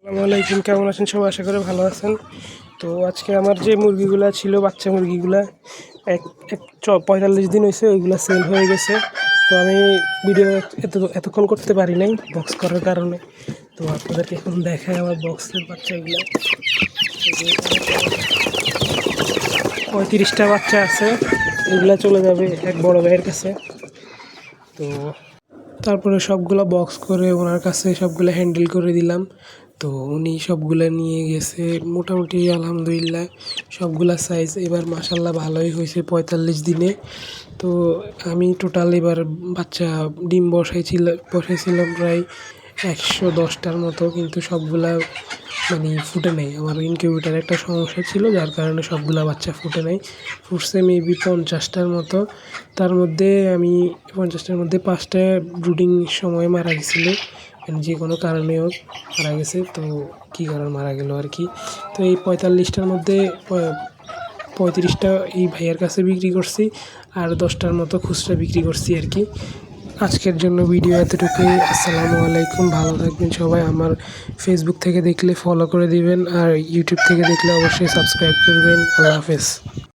আসসালামু আলাইকুম, কেমন আছেন সবাই? আশা করে ভালো আছেন। তো আজকে আমার যে মুরগিগুলো ছিল, বাচ্চা মুরগিগুলো এক 45 দিন হয়েছে, ওইগুলো সেল হয়ে গেছে। তো আমি ভিডিও এতক্ষণ করতে পারি নাই বক্স করার কারণে। তো আপনাদেরকে এখন দেখায় আমার বক্সের বাচ্চাগুলো। 35টা বাচ্চা আছে, এগুলা চলে যাবে এক বড় ভাইয়ের কাছে। তো তারপরে সবগুলা বক্স করে ওনার কাছে সবগুলো হ্যান্ডেল করে দিলাম। তো উনি সবগুলা নিয়ে গেছে, মোটামুটি আলহামদুলিল্লাহ সবগুলা সাইজ এবার মাশাল্লাহ ভালোই হয়েছে 45 দিনে। তো আমি টোটাল এবার বাচ্চা ডিম বসাইছিলাম প্রায় 110টার মতো, কিন্তু সবগুলা ফুটে নাই। আমার ইনকিউবেটারে একটা সমস্যা ছিল, যার কারণে সবগুলা বাচ্চা ফুটে নাই। ফুটছে মেবি 50টার মতো। তার মধ্যে 50টার মধ্যে 5টা ব্রুডিং সময় মারা গেছিলো, যে কোনো কারণে হোক মারা গেছে। তো কী কারণ মারা গেল আর কি। তো এই 45টার মধ্যে 35টা এই ভাইয়ের কাছে বিক্রি করছি, আর 10টার মতো খুচরা বিক্রি করছি আর কি। আজকের জন্য ভিডিও এতটুকুই। আসসালামু আলাইকুম, ভালো থাকবেন সবাই। আমার ফেসবুক থেকে দেখলে ফলো করে দিবেন, আর ইউটিউব থেকে দেখলে অবশ্যই সাবস্ক্রাইব করবেন। আল্লাহ হাফেজ।